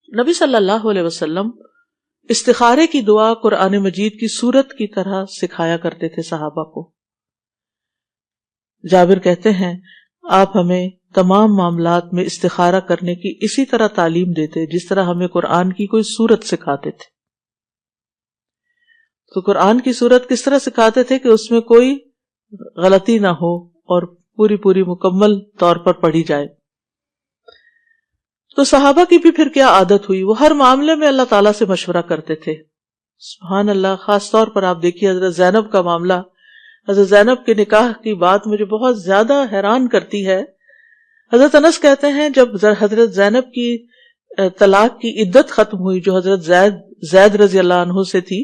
نبی صلی اللہ علیہ وسلم استخارے کی دعا قرآن مجید کی سورت کی طرح سکھایا کرتے تھے صحابہ کو. جابر کہتے ہیں آپ ہمیں تمام معاملات میں استخارہ کرنے کی اسی طرح تعلیم دیتے جس طرح ہمیں قرآن کی کوئی سورت سکھاتے تھے. تو قرآن کی سورت کس طرح سکھاتے تھے کہ اس میں کوئی غلطی نہ ہو اور پوری مکمل طور پر پڑھی جائے. تو صحابہ کی بھی پھر کیا عادت ہوئی، وہ ہر معاملے میں اللہ تعالیٰ سے مشورہ کرتے تھے. سبحان اللہ. خاص طور پر آپ دیکھیے حضرت زینب کا معاملہ. حضرت زینب کے نکاح کی بات مجھے بہت زیادہ حیران کرتی ہے. حضرت انس کہتے ہیں جب حضرت زینب کی طلاق کی عدت ختم ہوئی جو حضرت زید رضی اللہ عنہ سے تھی،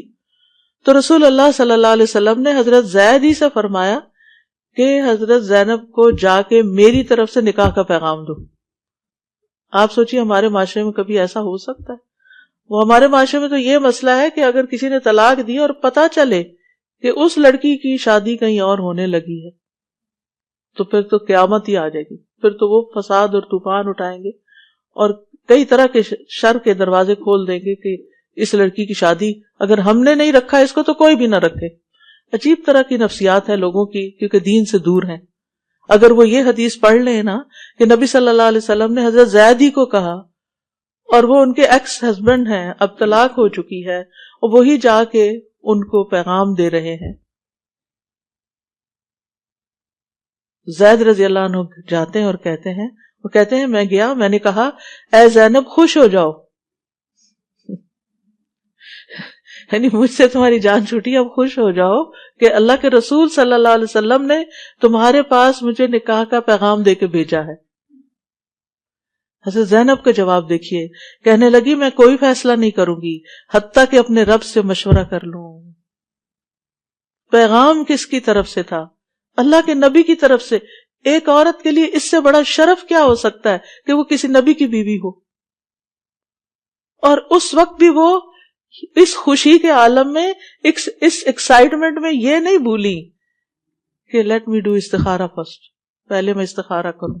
تو رسول اللہ صلی اللہ علیہ وسلم نے حضرت زید ہی سے فرمایا کہ حضرت زینب کو جا کے میری طرف سے نکاح کا پیغام دو. آپ سوچیے ہمارے معاشرے میں کبھی ایسا ہو سکتا ہے؟ وہ ہمارے معاشرے میں تو یہ مسئلہ ہے کہ اگر کسی نے طلاق دی اور پتہ چلے کہ اس لڑکی کی شادی کہیں اور ہونے لگی ہے تو پھر تو قیامت ہی آ جائے گی. پھر تو وہ فساد اور طوفان اٹھائیں گے اور کئی طرح کے شر کے دروازے کھول دیں گے کہ اس لڑکی کی شادی اگر ہم نے نہیں رکھا اس کو تو کوئی بھی نہ رکھے. عجیب طرح کی نفسیات ہے لوگوں کی کیونکہ دین سے دور ہیں. اگر وہ یہ حدیث پڑھ لیں نا کہ نبی صلی اللہ علیہ وسلم نے حضرت زید ہی کو کہا اور وہ ان کے ایکس ہسبینڈ ہیں، اب طلاق ہو چکی ہے اور وہی جا کے ان کو پیغام دے رہے ہیں. زید رضی اللہ عنہ جاتے ہیں اور کہتے ہیں میں گیا، میں نے کہا اے زینب خوش ہو جاؤ، یعنی مجھ سے تمہاری جان چھوٹی، اب خوش ہو جاؤ کہ اللہ کے رسول صلی اللہ علیہ وسلم نے تمہارے پاس مجھے نکاح کا پیغام دے کے بھیجا ہے. حضرت زینب کا جواب دیکھیے، کہنے لگی میں کوئی فیصلہ نہیں کروں گی حتیٰ کہ اپنے رب سے مشورہ کر لوں. پیغام کس کی طرف سے تھا؟ اللہ کے نبی کی طرف سے. ایک عورت کے لیے اس سے بڑا شرف کیا ہو سکتا ہے کہ وہ کسی نبی کی بیوی ہو، اور اس وقت بھی وہ اس خوشی کے عالم میں اس ایکسائٹمنٹ میں یہ نہیں بھولی کہ لیٹ می ڈو استخارہ فرسٹ، پہلے میں استخارہ کروں.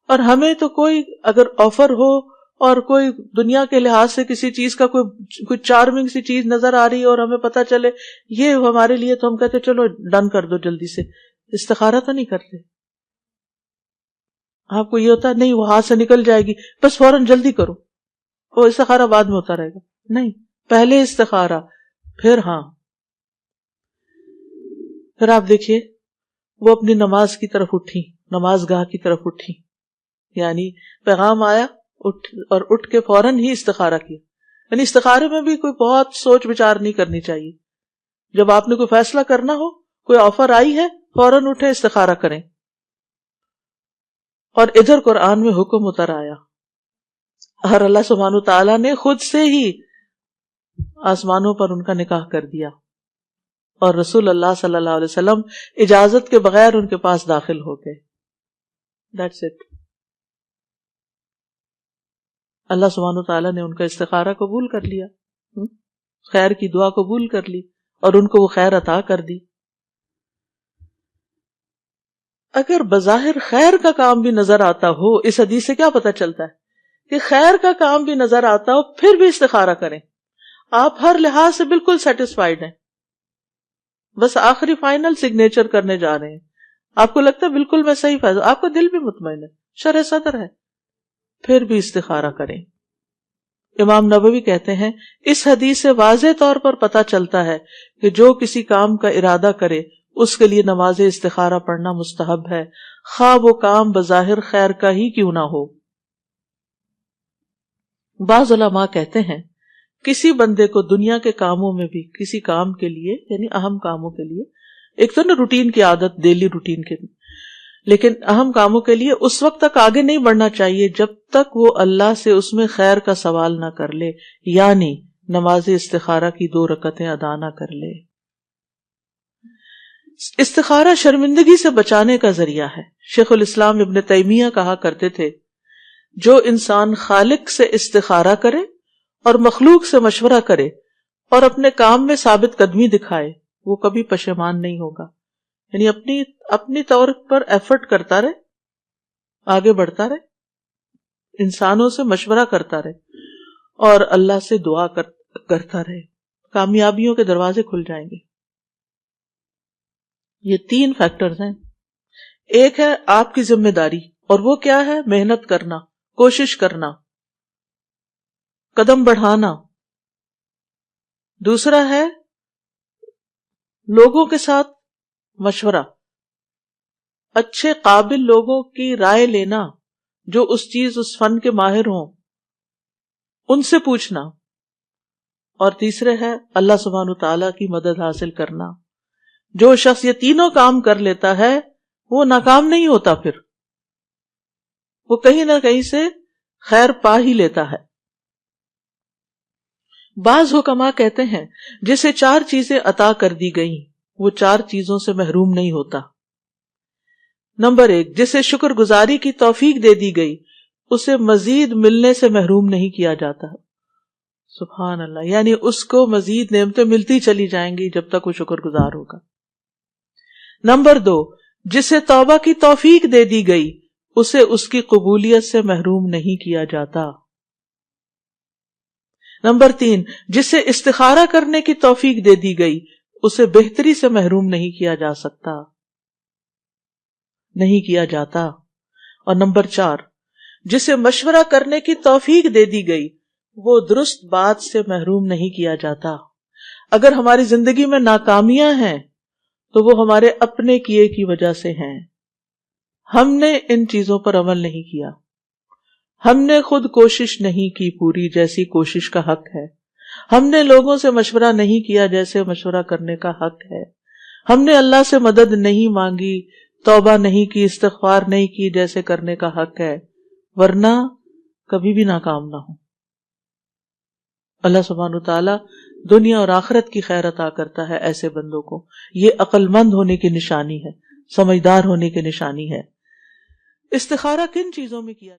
اور ہمیں تو کوئی اگر آفر ہو اور کوئی دنیا کے لحاظ سے کسی چیز کا کوئی چارمنگ سی چیز نظر آ رہی ہے اور ہمیں پتہ چلے یہ ہمارے لیے، تو ہم کہتے چلو ڈن کر دو جلدی سے. استخارہ تو نہیں کرتے. آپ کو یہ ہوتا ہے نہیں وہ ہاتھ سے نکل جائے گی بس فوراً جلدی کرو، وہ استخارہ بعد میں ہوتا رہے گا. نہیں، پہلے استخارہ پھر ہاں. پھر آپ دیکھیے وہ اپنی نماز کی طرف اٹھی، نماز گاہ کی طرف اٹھی، یعنی پیغام آیا اٹھ کے فوراً ہی استخارہ کیا. یعنی استخارے میں بھی کوئی بہت سوچ بچار نہیں کرنی چاہیے. جب آپ نے کوئی فیصلہ کرنا ہو، کوئی آفر آئی ہے، فوراً اٹھے استخارہ کریں. اور ادھر قرآن میں حکم اتر آیا اور اللہ سبحانہ تعالیٰ نے خود سے ہی آسمانوں پر ان کا نکاح کر دیا اور رسول اللہ صلی اللہ علیہ وسلم اجازت کے بغیر ان کے پاس داخل ہو گئے. That's it. اللہ سبحانہ تعالیٰ نے ان کا استخارہ قبول کر لیا، خیر کی دعا قبول کر لی اور ان کو وہ خیر عطا کر دی. اگر بظاہر خیر کا کام بھی نظر آتا ہو، اس حدیث سے کیا پتہ چلتا ہے کہ خیر کا کام بھی نظر آتا ہو پھر بھی استخارہ کریں. آپ ہر لحاظ سے بالکل سیٹسفائیڈ ہیں، بس آخری فائنل سگنیچر کرنے جا رہے ہیں، آپ کو لگتا ہے بالکل میں صحیح فیصلہ، آپ کا دل بھی مطمئن ہے، شرح صدر ہے، پھر بھی استخارہ کریں. امام نووی کہتے ہیں اس حدیث سے واضح طور پر پتہ چلتا ہے کہ جو کسی کام کا ارادہ کرے اس کے لیے نماز استخارہ پڑھنا مستحب ہے، خواہ وہ کام بظاہر خیر کا ہی کیوں نہ ہو. بعض علماء کہتے ہیں کسی بندے کو دنیا کے کاموں میں بھی کسی کام کے لیے، یعنی اہم کاموں کے لیے، ایک تو نا روٹین کی عادت، ڈیلی روٹین کے، لیکن اہم کاموں کے لیے اس وقت تک آگے نہیں بڑھنا چاہیے جب تک وہ اللہ سے اس میں خیر کا سوال نہ کر لے، یعنی نماز استخارہ کی 2 رکعتیں ادا نہ کر لے. استخارہ شرمندگی سے بچانے کا ذریعہ ہے. شیخ الاسلام ابن تیمیہ کہا کرتے تھے جو انسان خالق سے استخارہ کرے اور مخلوق سے مشورہ کرے اور اپنے کام میں ثابت قدمی دکھائے وہ کبھی پشیمان نہیں ہوگا. یعنی اپنی طور پر ایفرٹ کرتا رہے، آگے بڑھتا رہے. انسانوں سے مشورہ کرتا رہے اور اللہ سے دعا کرتا رہے، کامیابیوں کے دروازے کھل جائیں گے۔ یہ 3 فیکٹرز ہیں۔ ایک ہے آپ کی ذمہ داری، اور وہ کیا ہے؟ محنت کرنا، کوشش کرنا، قدم بڑھانا۔ دوسرا ہے لوگوں کے ساتھ مشورہ، اچھے قابل لوگوں کی رائے لینا جو اس چیز اس فن کے ماہر ہوں، ان سے پوچھنا۔ اور تیسرے ہے اللہ سبحانہ تعالیٰ کی مدد حاصل کرنا۔ جو شخص یہ تینوں کام کر لیتا ہے وہ ناکام نہیں ہوتا، پھر وہ کہیں نہ کہیں سے خیر پا ہی لیتا ہے۔ بعض حکماء کہتے ہیں جسے 4 چیزیں عطا کر دی گئیں وہ 4 چیزوں سے محروم نہیں ہوتا۔ نمبر 1، جسے شکر گزاری کی توفیق دے دی گئی اسے مزید ملنے سے محروم نہیں کیا جاتا۔ سبحان اللہ، یعنی اس کو مزید نعمتیں ملتی چلی جائیں گی جب تک وہ شکر گزار ہوگا۔ نمبر 2، جسے توبہ کی توفیق دے دی گئی اسے اس کی قبولیت سے محروم نہیں کیا جاتا۔ نمبر 3، جسے استخارہ کرنے کی توفیق دے دی گئی اسے بہتری سے محروم نہیں کیا جا سکتا، نہیں کیا جاتا۔ اور نمبر 4، جسے مشورہ کرنے کی توفیق دے دی گئی وہ درست بات سے محروم نہیں کیا جاتا۔ اگر ہماری زندگی میں ناکامیاں ہیں تو وہ ہمارے اپنے کیے کی وجہ سے ہیں، ہم نے ان چیزوں پر عمل نہیں کیا، ہم نے خود کوشش نہیں کی پوری جیسی کوشش کا حق ہے، ہم نے لوگوں سے مشورہ نہیں کیا جیسے مشورہ کرنے کا حق ہے، ہم نے اللہ سے مدد نہیں مانگی، توبہ نہیں کی، استغفار نہیں کی جیسے کرنے کا حق ہے، ورنہ کبھی بھی ناکام نہ ہو۔ اللہ سبحانہ تعالیٰ دنیا اور آخرت کی خیر عطا کرتا ہے ایسے بندوں کو۔ یہ عقل مند ہونے کی نشانی ہے، سمجھدار ہونے کی نشانی ہے۔ استخارہ کن چیزوں میں کیا؟